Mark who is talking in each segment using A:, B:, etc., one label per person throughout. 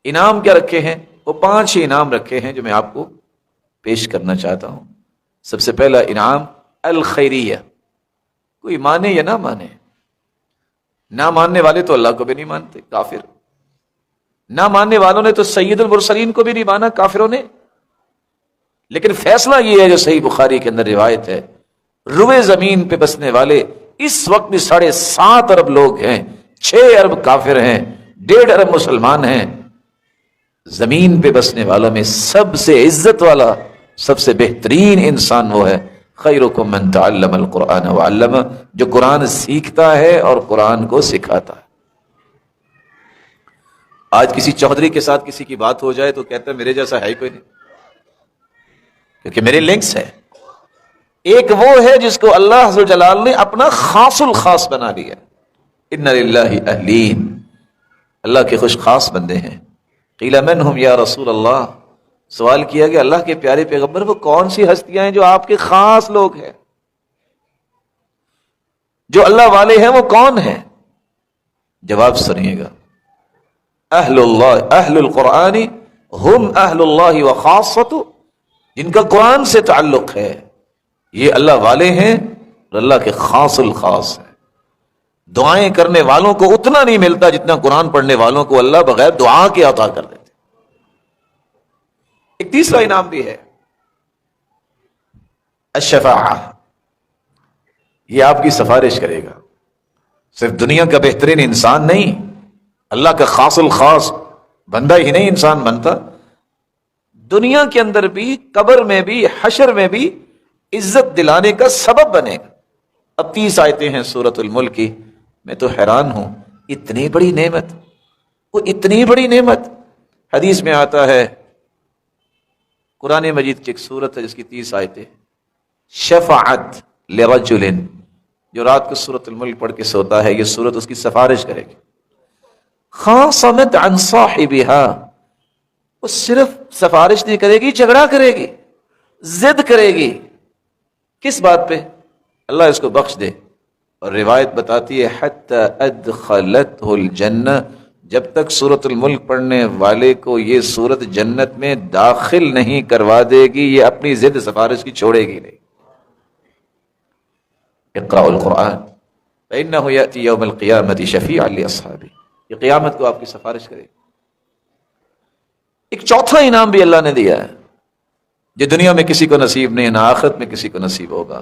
A: انعام کیا رکھے ہیں؟ وہ 5 ہی انعام رکھے ہیں جو میں آپ کو پیش کرنا چاہتا ہوں۔ سب سے پہلا انعام الخیریہ، کوئی مانے یا نہ مانے، نہ ماننے والے تو اللہ کو بھی نہیں مانتے، کافر، نہ ماننے والوں نے تو سید المرسلین کو بھی نہیں مانا کافروں نے، لیکن فیصلہ یہ ہے جو صحیح بخاری کے اندر روایت ہے، روئے زمین پہ بسنے والے اس وقت بھی 7.5 ارب لوگ ہیں، 6 ارب کافر ہیں، 1.5 ارب مسلمان ہیں۔ زمین پہ بسنے والوں میں سب سے عزت والا، سب سے بہترین انسان وہ ہے خیرکم من تعلم القرآن وعلمہ، جو قرآن سیکھتا ہے اور قرآن کو سکھاتا ہے۔ آج کسی چودھری کے ساتھ کسی کی بات ہو جائے تو کہتا ہے میرے جیسا ہے ہی کوئی نہیں، کیونکہ میرے لنکس ہے۔ ایک وہ ہے جس کو اللہ عز و جلال نے اپنا خاص الخاص بنا لیا، ان للہ اہلین، اللہ کے خوش خاص بندے ہیں۔ قیل من ہم یا رسول اللہ، سوال کیا کہ اللہ کے پیارے پیغمبر وہ کون سی ہستیاں ہیں جو آپ کے خاص لوگ ہیں، جو اللہ والے ہیں وہ کون ہیں؟ جواب سنیے گا، اہل اللہ اہل القرآن ہم اہل اللہ وخاصۃ، جن کا قرآن سے تعلق ہے یہ اللہ والے ہیں اور اللہ کے خاص الخاص ہیں۔ دعائیں کرنے والوں کو اتنا نہیں ملتا جتنا قرآن پڑھنے والوں کو اللہ بغیر دعا کے عطا کر دیتے۔ ایک تیسرا انعام بھی ہے الشفاعہ، یہ آپ کی سفارش کرے گا، صرف دنیا کا بہترین انسان نہیں، اللہ کا خاص الخاص بندہ ہی نہیں انسان بنتا، دنیا کے اندر بھی، قبر میں بھی، حشر میں بھی عزت دلانے کا سبب بنے گا۔ اب 30 آیتیں ہیں سورۃ الملک کی، میں تو حیران ہوں، اتنی بڑی نعمت، وہ اتنی بڑی نعمت۔ حدیث میں آتا ہے، قرآن مجید کی ایک سورت ہے جس کی 30 آیتیں، شفاعت لرجل، جو رات کو سورۃ الملک پڑھ کے سوتا ہے یہ سورت اس کی سفارش کرے گی۔ خاصمت عن صاحبها، وہ صرف سفارش نہیں کرے گی، جھگڑا کرے گی، ضد کرے گی، کس بات پہ؟ اللہ اس کو بخش دے۔ اور روایت بتاتی ہے حتی ادخلتہ الجنہ، جب تک سورۃ الملک پڑھنے والے کو یہ سورت جنت میں داخل نہیں کروا دے گی یہ اپنی ضد سفارش کی چھوڑے گی نہیں۔ اقرأ القرآن فإنہ یأتی یوم القیامة شفیعا لأصحابہ، یہ قیامت کو آپ کی سفارش کرے گی۔ ایک چوتھا انعام بھی اللہ نے دیا ہے جو دنیا میں کسی کو نصیب نہیں، نہ آخرت میں کسی کو نصیب ہوگا،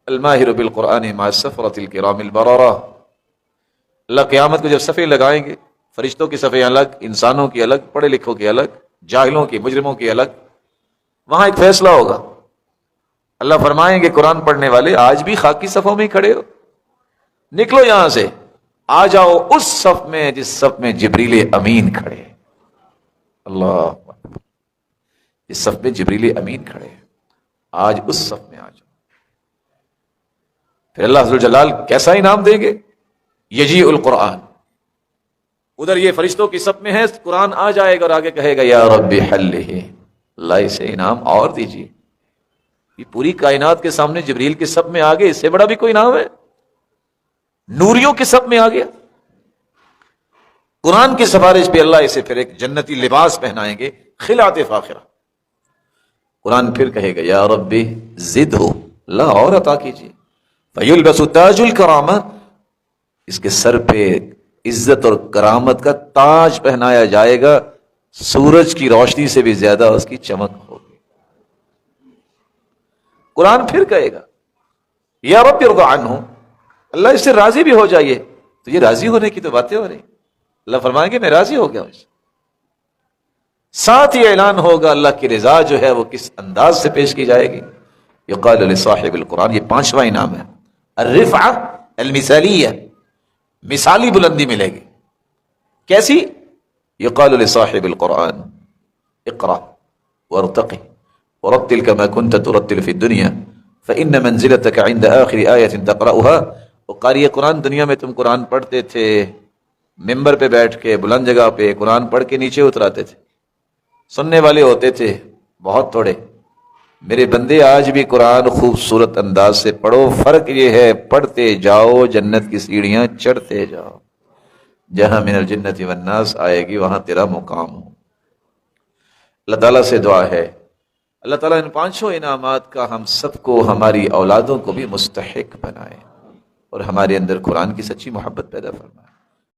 A: الماہر بالقرآن مع السفرۃ الکرام البررہ، اللہ قیامت کو جب صفیں لگائیں گے، فرشتوں کی صفیں الگ، انسانوں کی الگ، پڑھے لکھوں کی الگ، جاہلوں کی، مجرموں کی الگ، وہاں ایک فیصلہ ہوگا۔ اللہ فرمائیں گے قرآن پڑھنے والے آج بھی خاکی صفوں میں ہی کھڑے ہو، نکلو یہاں سے، آ جاؤ اس صف میں جس صف میں جبریل امین کھڑے ہیں۔ اللہ، اس صف میں جبریل امین کھڑے ہیں، آج اس صف میں آ جاؤ۔ پھر اللہ عز و جلال کیسا انعام دیں گے؟ یجیء القرآن، ادھر یہ فرشتوں کی صف میں ہے، قرآن آ جائے گا اور آگے کہے گا یا رب حلہ، اللہ اسے انعام اور دیجیے۔ یہ پوری کائنات کے سامنے جبریل کی صف میں آ گئے، اس سے بڑا بھی کوئی انعام ہے؟ نوریوں کی صف میں آ گیا، قرآن کی سفارش پہ اللہ اسے پھر ایک جنتی لباس پہنائیں گے، خلعت فاخرہ۔ قرآن پھر کہے گا یا رب زدہ، اللہ اور عطا کیجیے۔ فیلبس تاج الکرامہ، اس کے سر پہ عزت اور کرامت کا تاج پہنایا جائے گا، سورج کی روشنی سے بھی زیادہ اس کی چمک ہوگی۔ قرآن پھر کہے گا یا رب ارض عنہ، اللہ اس سے راضی بھی ہو جائیے۔ تو یہ راضی ہونے کی تو باتیں ہو رہی، اللہ فرمائیں گے میں راضی ہو گیا ہوں۔ ساتھ ہی اعلان ہوگا اللہ کی رضا جو ہے وہ کس انداز سے پیش کی جائے گی۔ یقال لصاحب القرآن، یہ 5واں انعام ہے، الرفعہ المثالیہ، مثالی بلندی ملے گی۔ کیسی؟ یقال لصاحب القرآن اقرأ وارتقی ورتل كما كنت ترتل في الدنيا فإن منزلتك عند آخر آية تقرأها۔ وہ قاری قرآن، دنیا میں تم قرآن پڑھتے تھے، ممبر پہ بیٹھ کے بلند جگہ پہ قرآن پڑھ کے نیچے اتراتے تھے، سننے والے ہوتے تھے بہت تھوڑے۔ میرے بندے آج بھی قرآن خوبصورت انداز سے پڑھو، فرق یہ ہے پڑھتے جاؤ، جنت کی سیڑھیاں چڑھتے جاؤ، جہاں من الجنت والناس آئے گی وہاں تیرا مقام ہو۔ اللہ تعالیٰ سے دعا ہے اللہ تعالیٰ ان پانچوں انعامات کا ہم سب کو ہماری اولادوں کو بھی مستحق بنائے اور ہمارے اندر قرآن کی سچی محبت پیدا فرمائے۔